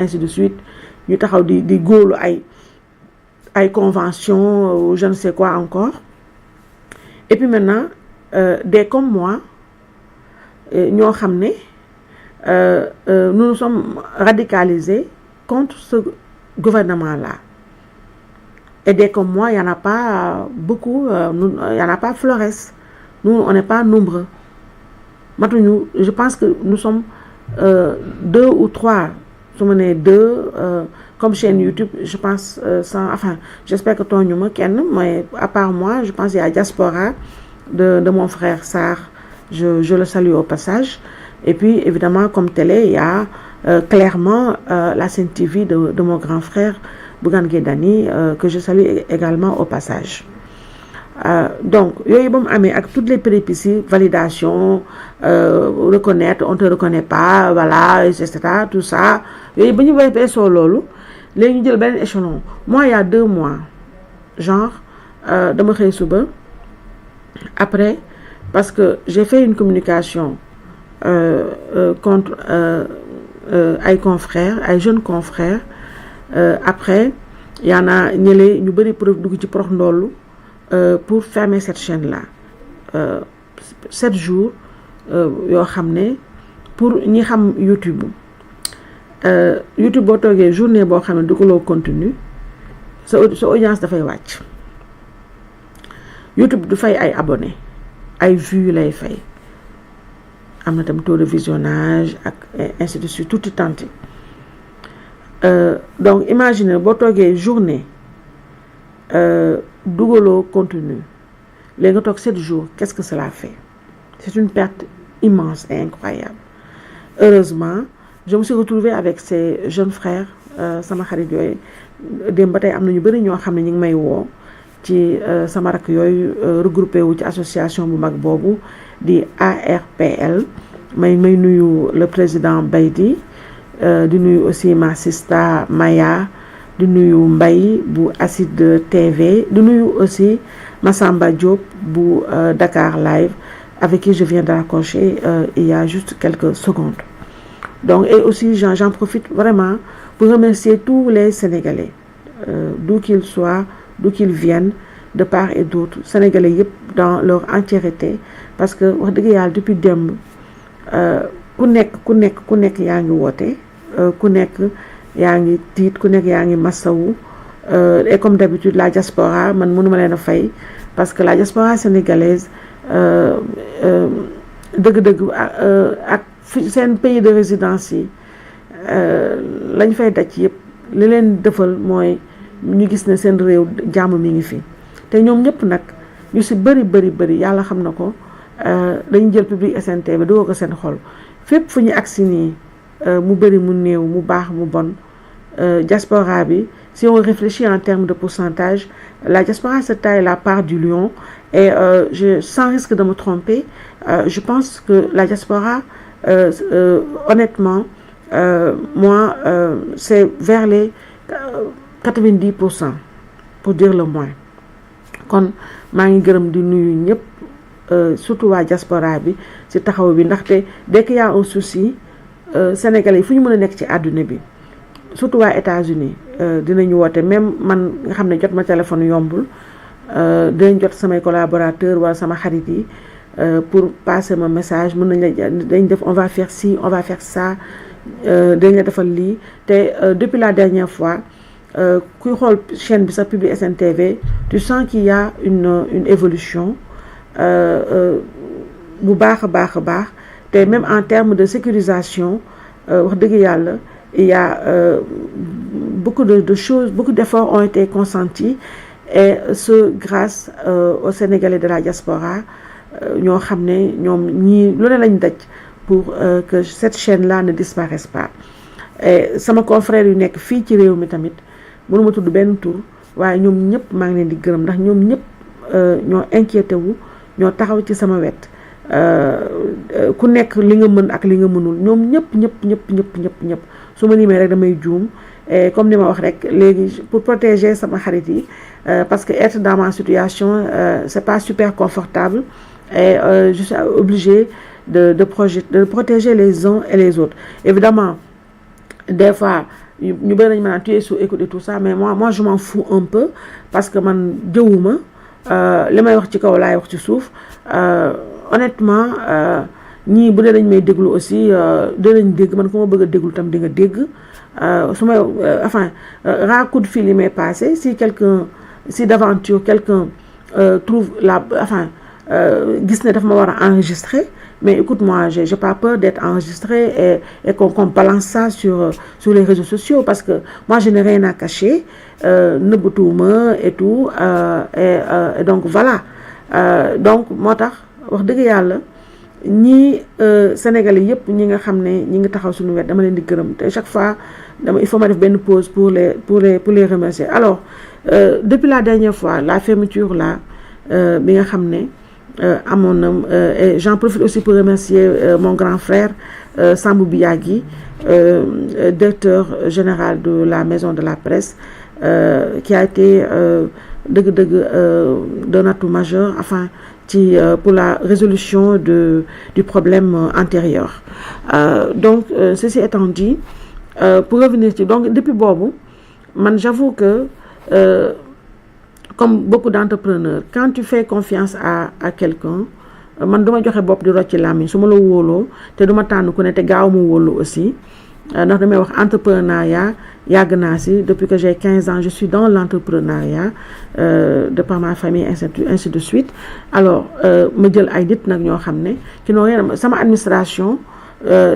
ainsi de suite ñu taxaw di góolu ay convention je ne sais quoi encore. Et puis maintenant des comme moi ñoo xam ne nous nous sommes radicalisés contre ce gouvernement-là. Et dès comme moi, il n'y en a pas beaucoup, il n'y en a pas florès. Nous, on n'est pas nombreux. Maintenant, je pense que nous sommes 2 ou 3. Nous sommes 2 comme chaîne YouTube, je pense, enfin, j'espère que ton numéro, mais à part moi, je pense qu'il y a Diaspora de mon frère Sarr. Je le salue au passage. Et puis, évidemment, comme télé, il y a clairement la Sen TV de mon grand frère, Bougane Gueye Dany, que je salue également au passage. Donc, avec toutes les péripéties, validation, reconnaître, on ne te reconnaît pas, voilà, etc. Tout ça. Et bien, vous voyez sur l'eau, les gens disent échelon. Moi, il y a 2 mois, genre, de me faire après, parce que j'ai fait une communication contre ay confrères, ay jeunes confrères. Après, il y en a ñu bari dugg ci prox ndollu pour fermer cette chaîne-là. 7 jours yoo xam ne pour ñi xam YouTube. YouTube boo toogee journée boo xam ne dugaloo contenu sa audience dafay wàcc. YouTube du fay ay abonnés ay vues lay fay. Am na tam taux de visionnage ak ainsi de suite tout est tenté. Donc imaginez boo toogee journée dugaloo contenu léegi nga toog 7 jours, qu'est-ce que cela fait? C'est une perte immense et incroyable. Heureusement, je me suis retrouvée avec ces jeunes frères sama xarit yooyu démb ba tey am na ñu bëri ñoo xam ne ñu ngi may woo ci sama rakk yooyu regroupé wu ci association bu mag boobu di ARPL. may nuyu le président Baydi di nuyu aussi ma sista Maya, di nuyu Mbaye bu Acide TV, di nuyu aussi Massamba Diop bu Dakar Live avec qui je viens de raccrocher il y a juste quelques secondes. Donc et aussi j'en profite vraiment pour remercier tous les Sénégalais d'où qu'ils soient, d'où qu'ils viennent, de part et d'autre, Sénégalais yëpp dans leur entièreté, parce que wax dëgg yàlla depuis démb ku nekk yaa ngi woote, ku nekk yaa ngi tiit, ku nekk yaa ngi massawu, et comme d'habitude la diaspora man mënuma leen a fay parce que la diaspora sénégalaise dëgg-dëgg ak seen pays de résidence yi lañ fay daj yëpp li leen defal mooy ñu gis ne seen réew jàmm mi ngi fi te ñoom ñëpp nag ñu si bëri yàlla xam na ko dañu jël Public SN bi dugal ko seen xol fépp fu ñu agsi nii mu bëri mu néew mu baax mu bon diaspora bi si on réfléchit en termes de pourcentage, la diaspora se taille la part du lion et sans risque de me tromper, je pense que la diaspora honnêtement moi c'est vers les 90% pour dire le moins. Kon maa ngi gërëm di nuyu ñëpp surtout waa diaspora bi ci taxaw bi ndaxte dès qu'il y a un souci sénégalais yi fu ñu mën a nekk ci àdduna bi surtout waa États-Unis dinañu woote même man nga xam ne jot ma téléphone yombul dinañ jot samay collaborateurs wala sama xarit yi pour passer mon message mën nañ la dañ def on va faire ci on va faire ça dañ la defal lii te depuis la dernière fois kuy xool chaîne bi sa Public SN TV tu sens qu'il y a une évolution bu baax a baax te même en termes de sécurisation wax dëgg yàlla il y a beaucoup de choses, beaucoup d'efforts ont été consentis et ce grâce aux Sénégalais de la diaspora ñoo xam ne ñoom ñii lu ne lañ daj pour que cette chaîne-là ne disparaisse pas. Et sama confrère yu nekk fii ci réew mi tamit mënuma tudd benn tur waaye ñoom ñëpp maa ngi leen di gërëm ndax ñoom ñëpp ñoo inquiété wu ñoo taxaw ci sama wet ku nekk li nga mën ak li nga mënul ñoom ñëpp su ma limee rek damay juum et comme ni ma wax rek léegi pour protéger sama xarit yi parce que être dans ma situation c'est pas super confortable et je suis obligée de protéger les uns et les autres. Évidemment des fois ñu bëri nañu maanaam tu es sous écoute et tout ça, mais moi je m'en fous un peu parce que man jëwuma li may wax ci kaw laay wax ci suuf honnêtement ñii bu dee dañ may déglu aussi dinañ dégg man ku ma bëgg a déglu tam di nga dégg su may enfin rare coup de fil yi may passé si d'aventure quelqu'un trouve gis ne daf ma war a enregistrer, mais écoute, moi j'ai pas peur d'être enregistré et qu'on balance ça sur les réseaux sociaux parce que moi je n'ai rien à cacher, nëbbatuuma et tout et donc voilà donc moo tax wax dëgg yàlla ñii Sénégalais yëpp ñi nga xam ne ñi ngi taxaw suñu wet dama leen di gërëm te chaque fois il faut ma def benn pause pour les remercier. Alors depuis la dernière fois la fermeture là bi nga xam ne amoon na et j'en profite aussi pour remercier mon grand frère Sambou Biagui, directeur général de la maison de la presse, qui a été d'un atout majeur pour la résolution du problème antérieur. Donc ceci étant dit, pour revenir donc depuis boobu man j'avoue que comme beaucoup d'entrepreneurs, quand tu fais confiance à quelqu'un, man duma joxe bopp di rocci làmmiñ su ma la wóoloo te duma tànn ku ne te gaaw ma wóolu aussi ndax damay wax entrepreneuriat yàgg naa si depuis que j'ai 15 ans je suis dans l'entrepreneuriat de par ma famille ainsi de suite. Alors ma jël ay nit nag ñoo xam ne ci noonu sama administration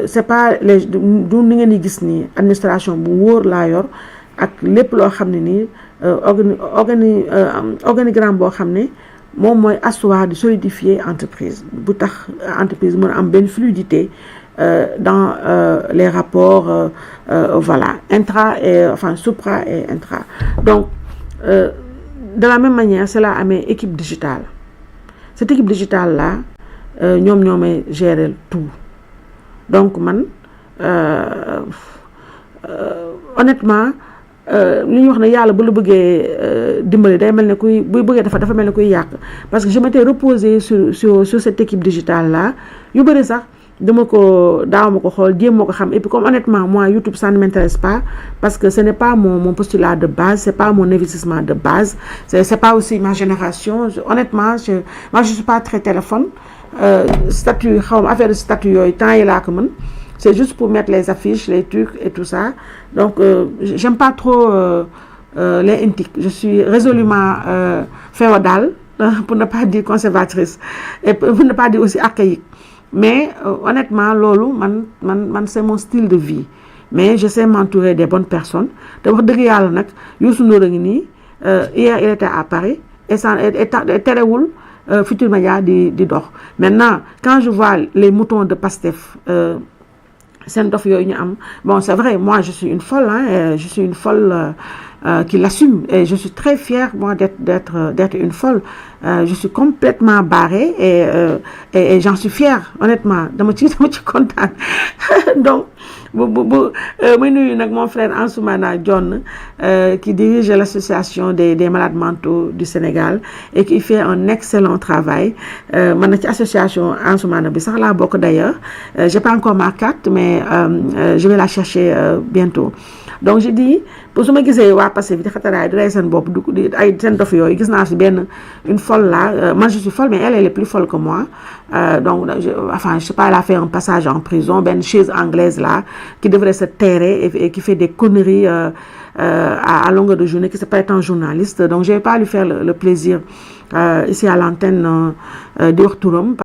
c'est pas du ni ngeen di gis nii administration bu wóor laa yor ak lépp loo xam ne nii organigramme boo xam ne moom mooy asseoir di solidifier entreprise bu tax entreprise mën a am benn fluidité dans les rapports voilà intra et supra et intra. Donc de la même manière c'est la amee équipe digitale. Cette équipe digitale là ñoom may gérer tout. Donc man honnêtement li ñu wax ne yàlla bu la bëggee dimbali day mel ne kuy buy bëggee dafa mel ne kuy yàq parce que je m'étais reposée sur cette équipe digitale là yu bëri sax dama ko xool jéem moo ko xam et puis comme honnêtement moi YouTube ça ne m'intéresse pas parce que ce n'est pas mon postulat de base, c'est pas mon investissement de base, c'est pas aussi ma génération. Honnêtement moi je suis pas très téléphone statut xaw ma affaire de statut yooyu temps yi laa ko mën. C'est juste pour mettre les affiches, les trucs et tout ça. Donc, j'aime pas trop les intiques. Je suis résolument féodale, pour ne pas dire conservatrice, et pour ne pas dire aussi archaïque. Mais honnêtement, lolo, c'est mon style de vie. Mais je sais m'entourer des bonnes personnes. D'abord, Youssou Ndour hier, il était à Paris, et Téléwoul, Futur Média di dox. Maintenant, quand je vois les moutons de Pastef, bon c'est vrai moi je suis une folle je suis une folle qui l'assume et je suis très fière moi d'être une folle je suis complètement barrée et j'en suis fière honnêtement dama ci kontaan donc muy nuyu nag mon frère Ansoumana John qui dirige l'association des malades mentaux du Sénégal et qui fait un excellent travail man na ci association Ansoumana bi sax laa bokk d'ailleurs j'ai pas encore ma carte mais je vais la chercher bientôt. Donc je dis pour su ma gisee waa Pastef di xataraay di rey seen bopp di ay seen dof yooyu gis naa si une folle là moi je suis folle mais elle est plus folle que moi donc je sais pas elle a fait un passage en prison benn chaise anglaise là qui devrait se taire et qui fait des conneries à longueur de journée qui se prétend journaliste donc je vais pas lui faire le plaisir ici à l'antenne di wax turam